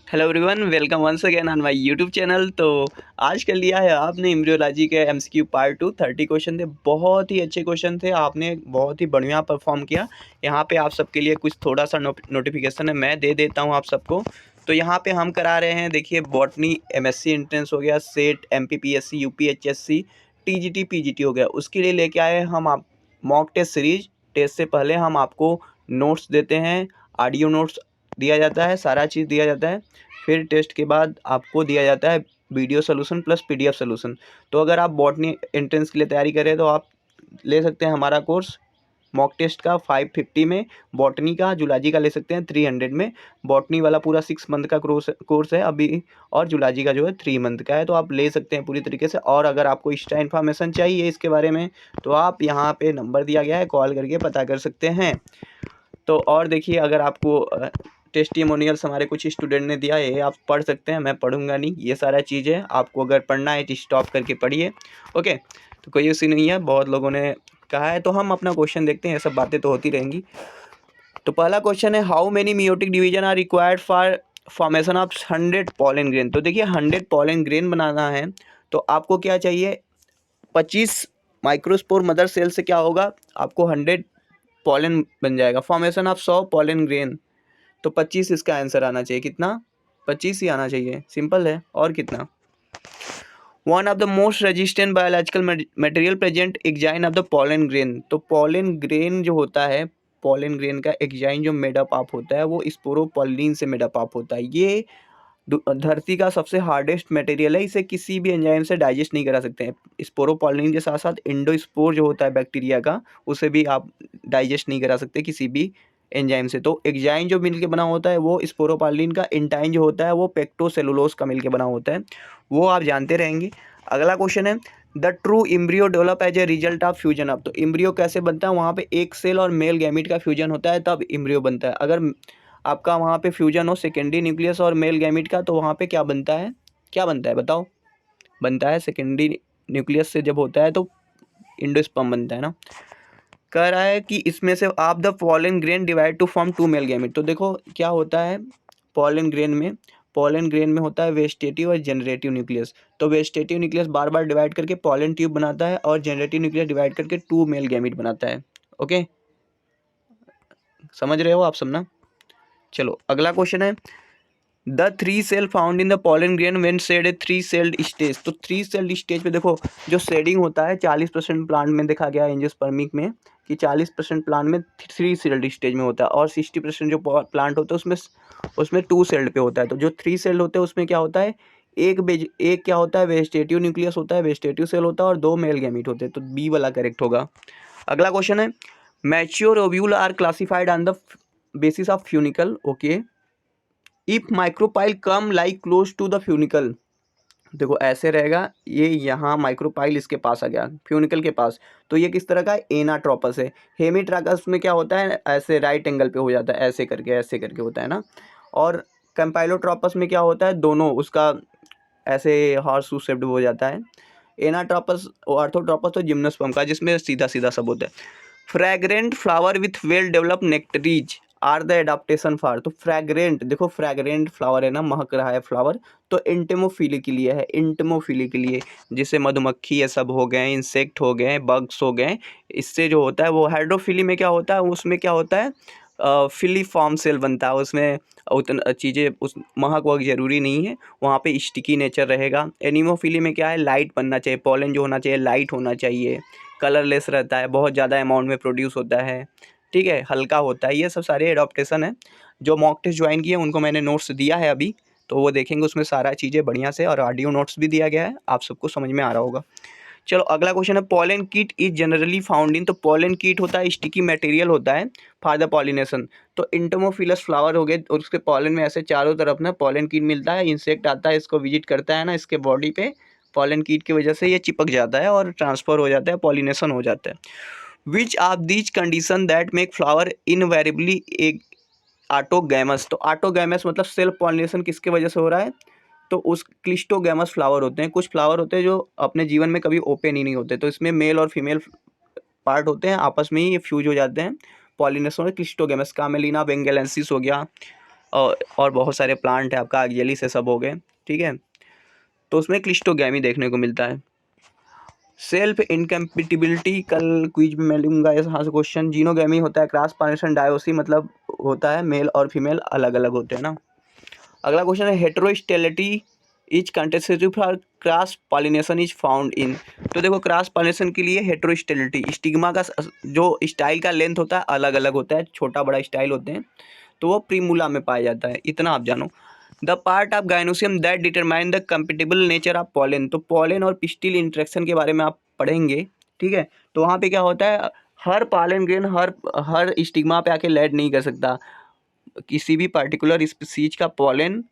Hello everyone, welcome once again on my YouTube channel. तो आज कर लिया है आपने एम्ब्रियोलॉजी के एमसीक्यू पार्ट 2 30 क्वेश्चन थे। बहुत ही अच्छे क्वेश्चन थे, आपने बहुत ही बढ़िया परफॉर्म किया। यहाँ पे आप सबके लिए कुछ थोड़ा सा नोटिफिकेशन है, मैं दे देता हूँ आप सबको। तो यहाँ पे हम करा रहे हैं, देखिए बॉटनी एमएससी एंट्रेंस हो गया, set MPPSC UPHSC TGT PGT हो गया, उसके लिए लेके आए हम आप मॉक टेस्ट सीरीज। टेस्ट से पहले हम आपको नोट्स देते हैं, ऑडियो नोट्स दिया जाता है, सारा चीज़ दिया जाता है। फिर टेस्ट के बाद आपको दिया जाता है video solution plus PDF solution. तो अगर आप बॉटनी एंट्रेंस के लिए तैयारी कर रहे हैं तो आप ले सकते हैं हमारा कोर्स मॉक टेस्ट का 550 में, बॉटनी का जूलॉजी का ले सकते हैं 300 में। बॉटनी वाला पूरा 6 मंथ का कोर्स है अभी, और जूलॉजी का जो है 3 मंथ का है। तो आप ले सकते हैं पूरी तरीके से। और अगर आपको एक्स्ट्रा इन्फॉर्मेशन चाहिए इसके बारे में तो आप यहाँ पे नंबर दिया गया है, कॉल करके पता कर सकते हैं। तो और देखिए, अगर आपको टेस्टिमोनियल्स हमारे कुछ स्टूडेंट ने दिया है, आप पढ़ सकते हैं, मैं पढ़ूंगा नहीं, ये सारा चीज़ है। आपको अगर पढ़ना है तो स्टॉप करके पढ़िए, ओके। तो कोई इश्यू नहीं है, बहुत लोगों ने कहा है। तो हम अपना क्वेश्चन देखते हैं, ये सब बातें तो होती रहेंगी। तो पहला क्वेश्चन है, how many meiotic division are required for formation of 100 pollen grain. तो देखिए 100 पॉलन ग्रेन बनाना है तो आपको क्या चाहिए, 25 माइक्रोस्पोर मदर सेल से क्या होगा, आपको 100 पॉलन बन जाएगा। फॉर्मेशन ऑफ 100 पॉलन ग्रेन, तो 25 इसका आंसर आना चाहिए। कितना? 25 ही आना चाहिए, सिंपल है। और कितना? One of the most resistant biological material present exine of the pollen grain. तो पॉलन ग्रेन जो होता है, पॉलन ग्रेन का एग्जाइन जो मेडअप आप होता है वो स्पोरोपॉलिन से मेडअप आप होता है। ये धरती का सबसे हार्डेस्ट मटेरियल है, इसे किसी भी एंजाइम से डाइजेस्ट नहीं करा सकते हैं। स्पोरोपॉलिन के साथ साथ इंडोस्पोर जो होता है बैक्टीरिया का, उसे भी आप डाइजेस्ट नहीं करा सकते किसी भी एंजाइम से। तो एग्जाइन जो मिलके बना होता है वो स्पोरोपॉलिन का, इंटाइन जो होता है वो पेक्टोसेलुलोज का मिलके बना होता है, वो आप जानते रहेंगे। अगला क्वेश्चन है, the true embryo develop as a result of fusion of. तो इम्ब्रियो कैसे बनता है, वहाँ पे एक सेल और मेल गैमीट का फ्यूजन होता है तब इम्ब्रियो बनता है। अगर आपका वहाँ पे फ्यूजन हो सेकेंडरी न्यूक्लियस और मेल गैमीट का, तो वहाँ पे क्या बनता है, क्या बनता है बताओ? बनता है सेकेंडरी न्यूक्लियस से जब होता है तो इंडोस्पर्म बनता है ना। कह रहा है कि इसमें से आप the pollen grain divide two form 2 mail gamete. तो देखो क्या होता है पॉलन ग्रेन में, पॉलन ग्रेन में होता है वेजिटेटिव और जनरेटिव न्यूक्लियस। तो वेजिटेटिव न्यूक्लियस बार बार डिवाइड करके पॉलन ट्यूब बनाता है और जनरेटिव न्यूक्लियस डिवाइड करके 2 मेल गैमीट बनाता है। ओके, समझ रहे हो आप सब ना? चलो अगला क्वेश्चन है, the 3 cell found in the pollen grain when shed a 3 celled stage. तो 3 सेल्ड स्टेज पे देखो जो शेडिंग होता है 40% प्लांट में देखा गया है एंजियोस्पर्मिक में, कि 40% प्लांट में 3 सेल्ड स्टेज में होता है, और 60% जो प्लांट होता है उसमें 2 सेल्ड पे होता है। तो जो 3 सेल्ड होते हैं उसमें क्या होता है, एक क्या होता है, वेजिटेटिव न्यूक्लियस होता है, वेजिटेटिव सेल होता है, और 2 मेल गैमीट होते हैं। तो बी वाला करेक्ट होगा। अगला क्वेश्चन है, mature ovule are classified on the basis of funicle. Okay, if micropyle come like close to the funicle. देखो ऐसे रहेगा, ये यहाँ माइक्रोपाइल इसके पास आ गया फ्यूनिकल के पास, तो ये किस तरह का है, एनाट्रोपस है। हेमीट्राकस में क्या होता है, ऐसे राइट एंगल पे हो जाता है, ऐसे करके होता है ना। और कंपाइलोट्रोपस में क्या होता है, दोनों उसका ऐसे हॉर्स शू शेप्ड हो जाता है। एनाट्रोपस ऑर्थोट्रोपस तो जिम्नोस्पर्म का, जिसमें सीधा सीधा सब होता है। Fragrant flower with well develop nectaries are the adaptation for. तो फ्रैग्रेंट, देखो फ्रैग्रेंट फ्लावर है ना, महक रहा है फ्लावर, तो इंटेमोफिली के लिए है, इंटेमोफिली के लिए। जैसे मधुमक्खी ये सब हो गए, इंसेक्ट हो गए, बग्स हो गए, इससे जो होता है वो हाइड्रोफिली में क्या होता है, उसमें क्या होता है, फिलीफॉर्म सेल बनता है, उसमें उतना चीज़ें उस महक वहक जरूरी नहीं है, वहाँ पे स्टिकी नेचर रहेगा। एनिमोफिली में क्या है, लाइट बनना चाहिए, पॉलन जो होना चाहिए लाइट होना चाहिए, कलरलेस रहता है, बहुत ज़्यादा अमाउंट में प्रोड्यूस होता है, ठीक है, हल्का होता है। ये सब सारे एडॉप्टेशन है। जो मॉक टेस्ट ज्वाइन किए उनको मैंने नोट्स दिया है अभी, तो वो देखेंगे, उसमें सारा चीज़ें बढ़िया से, और ऑडियो नोट्स भी दिया गया है, आप सबको समझ में आ रहा होगा। चलो अगला क्वेश्चन है, पॉलन कीट इज जनरली फाउंड इन। तो पॉलन कीट होता है, स्टिकी मटेरियल होता है फॉर द पॉलिनेशन। तो इंटोमोफिलस फ्लावर हो गए और उसके पॉलन में ऐसे चारों तरफ ना पॉलन कीट मिलता है, इंसेक्ट आता है, इसको विजिट करता है ना, इसके बॉडी पे पॉलन कीट की वजह से ये चिपक जाता है और ट्रांसफ़र हो जाता है, पॉलिनेशन हो जाता है। Which of these condition that make flower invariably एक ऑटोगैमस। तो ऑटोगैमस मतलब सेल्फ पॉलिनेशन किसके वजह से हो रहा है, तो उस क्लिस्टोगैमस फ्लावर होते हैं। कुछ फ्लावर होते हैं जो अपने जीवन में कभी ओपन ही नहीं होते, तो इसमें मेल और फीमेल पार्ट होते हैं, आपस में ही ये फ्यूज हो जाते हैं, पॉलिनेशन। क्लिस्टोगैमस, कामेलिना बेंगेलेंसिस हो गया, और बहुत सारे प्लांट है आपका आगजेली से सब हो गए, ठीक है। तो उसमें क्लिस्टोगैमी देखने को मिलता है। सेल्फ इनकम्पिटिबिलिटी कल क्विज में मैं लूँगा यहाँ से क्वेश्चन। जीनोगैमी होता है क्रॉस पॉलिनेशन डायोसी, मतलब होता है मेल और फीमेल अलग अलग होते हैं ना। अगला क्वेश्चन है heterostyly is conducive for cross pollination is found in. तो देखो क्रॉस पॉलिनेशन के लिए हेटेरोस्टेलिटी स्टिग्मा का जो स्टाइल का लेंथ होता है अलग अलग होता है, छोटा बड़ा स्टाइल होते हैं, तो वो प्रीमूला में पाया जाता है, इतना आप जानो। The part of gynoecium that determine the compatible nature of pollen. तो पॉलन और पिस्टिल इंटरेक्शन के बारे में आप पढ़ेंगे, ठीक है। तो वहाँ पे क्या होता है, हर पॉलन ग्रेन हर स्टिग्मा पे आके लैंड नहीं कर सकता। किसी भी पार्टिकुलर स्पीसीज का पॉलन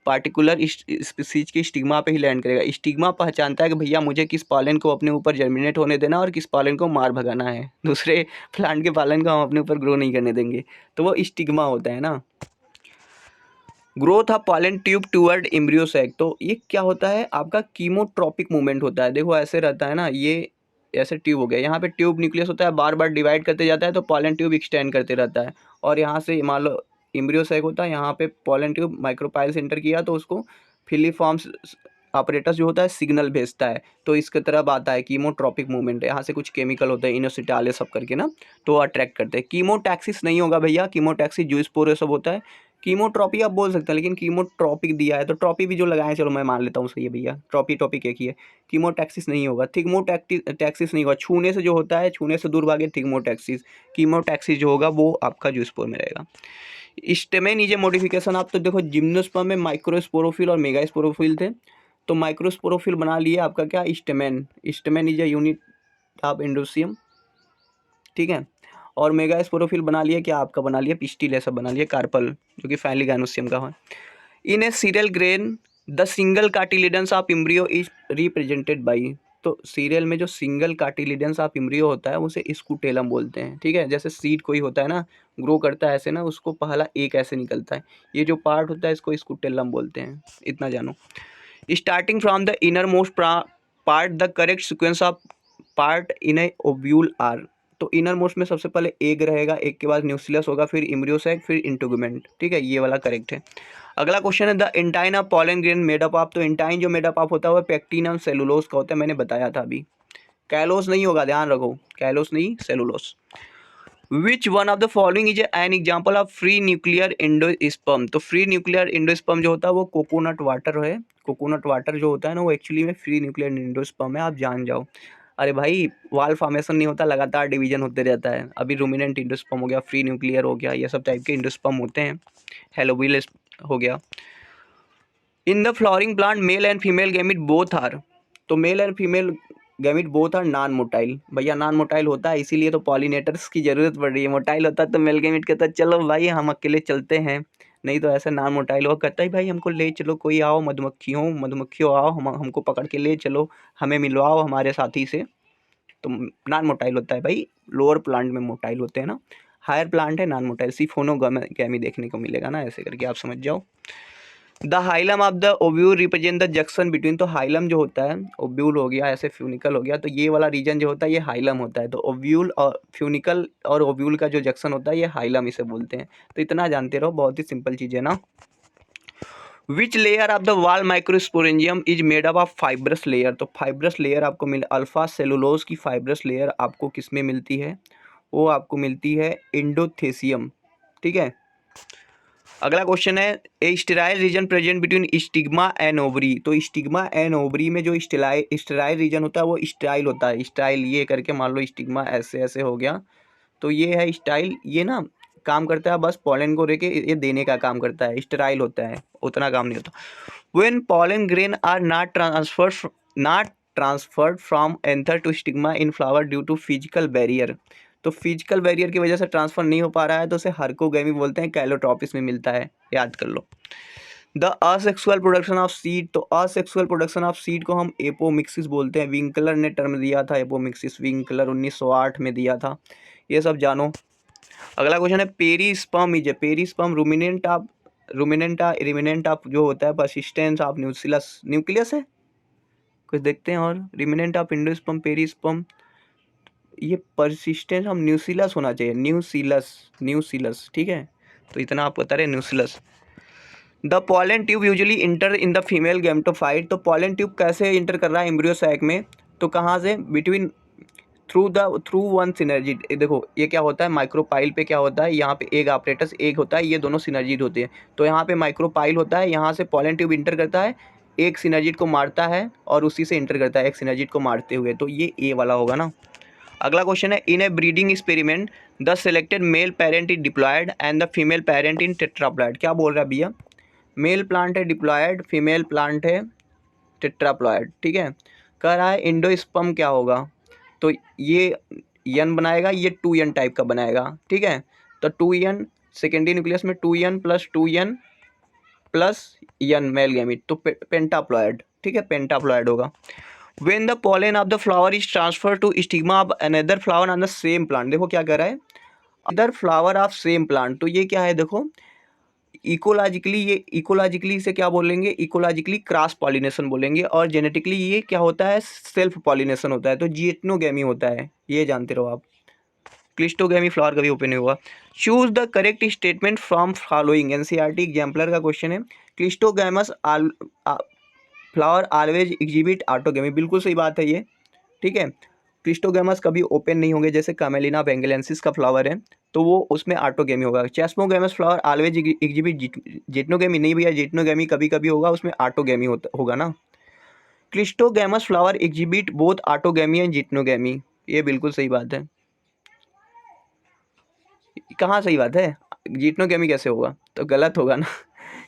पार्टिकुलर स्पीसीज की स्टिग्मा पे ही लैंड करेगा। स्टिग्मा पहचानता है कि भैया मुझे किस पॉलन को अपने ऊपर जर्मिनेट होने देना और किस पॉलन को मार भगाना है, दूसरे प्लांट के पॉलन को हम अपने ऊपर ग्रो नहीं करने देंगे, तो वो स्टिग्मा होता है ना। Growth of pollen tube toward embryo sac. तो ये क्या होता है, आपका कीमोट्रॉपिक मूवमेंट होता है। देखो ऐसे रहता है ना, ये ऐसे ट्यूब हो गया, यहाँ पे ट्यूब न्यूक्लियस होता है, बार बार डिवाइड करते जाता है तो पॉलन ट्यूब एक्सटेंड करते रहता है। और यहाँ से मान लो एम्ब्रियो सैक होता है, यहाँ पे पॉलन ट्यूब माइक्रोपाइल से एंटर किया तो उसको फिलीफॉर्म्स ऑपरेटस जो होता है सिग्नल भेजता है, तो इसके तरफ आता है। कीमोट्रॉपिक मूवमेंट है, यहाँ से कुछ केमिकल होते हैं इनोसिटाल सब करके ना, तो वो अट्रैक्ट करते हैं। कीमोटैक्सिस नहीं होगा भैया, कीमोटैक्सिस जूस्पोर सब होता है। कीमोट्रॉपी आप बोल सकते हैं, लेकिन कीमोट्रॉपिक दिया है तो ट्रॉपी भी जो लगाए, चलो मैं मान लेता हूँ सही है भैया, ट्रॉपी टॉपिक एक ही है। कीमोटैक्सिस नहीं होगा, थिग्मोटैक्सिस नहीं होगा, छूने से जो होता है, छूने से दूर भागे थिग्मोटैक्सिस। कीमोटैक्सिस जो होगा वो आपका जूस्पोर में रहेगा। Stamen is a modification. आप तो देखो जिम्नोस्पर्म में माइक्रोस्पोरोफिल और मेगास्पोरोफिल थे, तो माइक्रोस्पोरोफिल बना लिए आपका क्या stamen. Stamen is a unit of एंडोसियम, ठीक है। और मेगास्पोरोफिल बना लिया क्या आपका, बना लिया पिस्टिल, ऐसा बना लिया कार्पल जो कि फाइनली गाइनोसियम का है। In a cereal grain the single cotyledons of embryo is represented by. तो सीरियल में जो सिंगल कार्टिलिडेंस ऑफ एम्ब्रियो होता है उसे स्कूटेलम बोलते हैं, ठीक है। जैसे सीड कोई होता है ना, ग्रो करता है ऐसे ना, उसको पहला एक ऐसे निकलता है, ये जो पार्ट होता है इसको स्कूटेलम बोलते हैं, इतना जानो। Starting from the innermost part the correct sequence of part in a ovule are. तो इनर मोस्ट में सबसे पहले एग रहेगा, एग के बाद न्यूक्लियस होगा, फिर एम्ब्रियो सैक, फिर इंटीगुमेंट, ठीक है, ये वाला करेक्ट है। अगला क्वेश्चन है the intine of pollen grain made up of. तो इंटाइन जो मेड अप ऑफ होता है वो पेक्टिन और सेलुलोज का होता है, मैंने बताया था अभी। कैलोस नहीं होगा, ध्यान रखो, कैलोस नहीं, cellulose. Which one of the following is an example of free nuclear endosperm. तो फ्री न्यूक्लियर एंडोस्पर्म जो होता है वो कोकोनट वाटर है। कोकोनट वाटर जो होता है ना वो एक्चुअली में फ्री न्यूक्लियर एंडोस्पर्म है, आप जान जाओ। अरे भाई वाल फॉर्मेशन नहीं होता, लगातार डिवीजन होते रहता है। अभी रूमिनेंट एंडोस्पर्म हो गया, फ्री न्यूक्लियर हो गया, ये सब टाइप के एंडोस्पर्म होते हैं। हेलोबिल हो गया। In the flowering plant male and female gamete both are. तो male and female gamete both are non motile. भैया नॉन मोटाइल होता है, इसीलिए तो पॉलिनेटर्स की जरूरत पड़ रही है। मोटाइल होता तो मेल गैमिट कहता चलो भाई हम अकेले चलते हैं, नहीं तो ऐसा नॉन मोटाइल हो कहता है भाई हमको ले चलो, कोई आओ, मधुमक्खियों आओ, हमको पकड़ के ले चलो, हमें मिलवाओ हमारे साथी से। तो नॉन मोटाइल होता है भाई, लोअर प्लांट में मोटाइल होते हैं ना, हायर प्लांट है नॉन मोटाइल। सिफोनोगैमी देखने को मिलेगा ना, ऐसे करके आप समझ जाओ। The hilum of the ovule represent the junction between. तो हाइलम जो होता है, ओव्यूल हो गया ऐसे फ्यूनिकल हो गया, तो ये वाला रीजन जो होता है ये हाइलम होता है। तो ओव्यूल और फ्यूनिकल और ओव्यूल का जो जंक्शन होता है ये हाइलम इसे बोलते हैं। तो इतना जानते रहो, बहुत ही सिंपल चीज़ है ना। विच लेयर ऑफ द वाल microsporangium is made up of fibrous layer. तो फाइब्रस लेयर आपको मिल अल्फा सेलुलोज की फाइब्रस लेयर आपको किस में मिलती है, वो आपको मिलती है एंडोथेसियम, ठीक है। अगला क्वेश्चन है a sterile region present between stigma and ovary. तो स्टिग्मा एंड ओवरी में जो स्टेराइल रीजन होता है वो स्टाइल होता है। स्टाइल ये करके मान लो स्टिग्मा ऐसे ऐसे हो गया, तो ये है स्टाइल। ये ना काम करता है बस पॉलन को लेके, ये देने का काम करता है, स्टेराइल होता है, उतना काम नहीं होता। When pollen grain are not transferred from anther to stigma in flower due to physical barrier. तो फिजिकल बैरियर की वजह से ट्रांसफर नहीं हो पा रहा है, तो उसे हर्कोगैमी बोलते हैं, कैलोट्रॉपिस में मिलता है, याद कर लो। The asexual production of seed. तो असेक्सुअल प्रोडक्शन ऑफ सीड को हम एपोमिक्सिस बोलते हैं। विंकलर ने टर्म दिया था एपोमिक्सिस, विंकलर 1908 में दिया था, ये सब जानो। अगला क्वेश्चन है पेरीस्पर्म इज। पेरीस्पर्म रिमिनेंट ऑफ जो होता है परसिस्टेंस ऑफ न्यूक्लियस है, कुछ देखते हैं। और रिमिनेंट ऑफ एंडोस्पर्म पेरीस्पर्म, ये परसिस्टेंस हम न्यूसिलस होना चाहिए, न्यूसिलस, ठीक है। तो इतना आप बता रहे nucleus. The pollen tube usually inter in the female gametophyte, तो पॉलन ट्यूब कैसे इंटर कर रहा है एम्ब्रियो सैक में, तो कहाँ से, बिटवीन थ्रू वन सिनर्जी। देखो ये क्या होता है, माइक्रोपाइल पे क्या होता है, यहाँ पे एक ऑपरेटस एक होता है, ये दोनों सिनर्जिड होते हैं। तो यहाँ पे माइक्रोपाइल होता है, यहाँ से पॉलन ट्यूब इंटर करता है, एक सिनर्जिड को मारता है और उसी से इंटर करता है एक सिनर्जिड को मारते हुए, तो ये ए वाला होगा ना। अगला क्वेश्चन है, in a breeding experiment the selected male parent is diploid and the female parent in tetraploid. क्या बोल रहा है भैया, मेल प्लांट है डिप्लॉयड, फीमेल प्लांट है टेट्राप्लॉयड, ठीक है। कह रहा है इंडोस्पर्म क्या होगा, तो ये यन बनाएगा, ये 2n टाइप का बनाएगा, ठीक है। तो 2n सेकेंडरी न्यूक्लियस में 2n plus 2n plus n male gamete, तो पेंटाप्लॉयड, ठीक है, पेंटाप्लॉयड होगा। When the pollen of the flower is transfer to stigma of another flower on the same plant, देखो क्या कह रहा है, other flower of same plant, तो ये क्या है, देखो इकोलॉजिकली, ये इकोलॉजिकली से क्या बोलेंगे, इकोलॉजिकली क्रॉस पॉलिनेशन बोलेंगे, और जेनेटिकली ये क्या होता है, सेल्फ पॉलिनेशन होता है, तो जिएटनोगैमी होता है, ये जानते रहो आप। क्लिस्टोगैमी फ्लावर कभी ओपन नहीं हुआ। Choose the correct statement from following, NCERT exemplar का क्वेश्चन है। Cleistogamous flower always exhibit autogamy, बिल्कुल सही बात है ये, ठीक है। क्लिस्टोगैमस कभी ओपन नहीं होंगे, जैसे कैमेलिना बेंगलेंसिस का फ्लावर है तो वो उसमें ऑटोगैमी होगा। चेस्मोगैमस फ्लावर ऑलवेज एग्जिबिट जिटनोगैमी, नहीं भैया, जिटनोगैमी कभी कभी होगा, उसमें ऑटोगैमी होगा ना। Cleistogamous flower exhibit both autogamy and geitonogamy, ये बिल्कुल सही बात है। कहाँ सही बात है, जिटनोगैमी कैसे होगा, तो गलत होगा ना।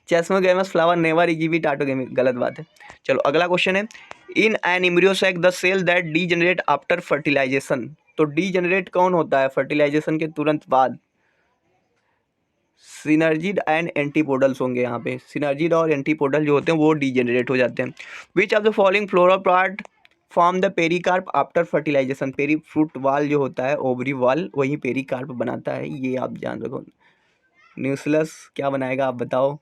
Chasmogamous flower never exhibit autogamy, गलत बात है। चलो अगला क्वेश्चन है, in an embryo sac the cell that degenerate after fertilisation, तो डीजेनरेट कौन होता है फर्टिलाइजेशन के तुरंत बाद, सिनर्जिड एंड एंटीपोडल्स होंगे यहाँ पे, सिनर्जिड और एंटीपोडल जो होते हैं वो डीजेनरेट हो जाते हैं। Which of the following floral part form the pericarp after fertilisation, peri fruit wall जो होता है, ओवरी वाल, वही पेरिकार्प बनाता है, ये आप जान रखो। न्यूक्लियस क्या बनाएगा आप बताओ,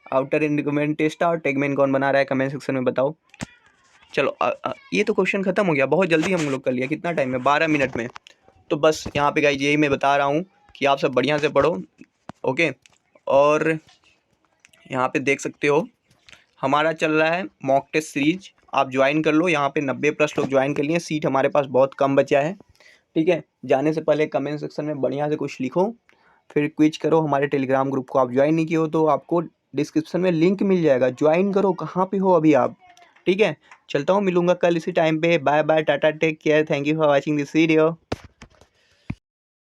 आउटर इंडिगमेंट टेस्टा और टेगमेन कौन बना रहा है, कमेंट सेक्शन में बताओ। चलो ये तो क्वेश्चन खत्म हो गया, बहुत जल्दी हम लोग कर लिया, कितना टाइम है, 12 मिनट में। तो बस यहाँ पे गाइस यही मैं बता रहा हूँ कि आप सब बढ़िया से पढ़ो, ओके। और यहाँ पे देख सकते हो हमारा चल रहा है मॉक टेस्ट सीरीज, आप ज्वाइन कर लो, यहाँ पे 90+ लोग ज्वाइन कर लिए, सीट हमारे पास बहुत कम बचा है, ठीक है। जाने से पहले कमेंट सेक्शन में बढ़िया से कुछ लिखो, फिर क्विज करो। हमारे टेलीग्राम ग्रुप को आप ज्वाइन नहीं किए हो तो आपको डिस्क्रिप्शन में लिंक मिल जाएगा, ज्वाइन करो। कहाँ पे हो अभी आप, ठीक है। चलता हूँ, मिलूंगा कल इसी टाइम पे, bye bye, tata, take care, thank you for watching this video.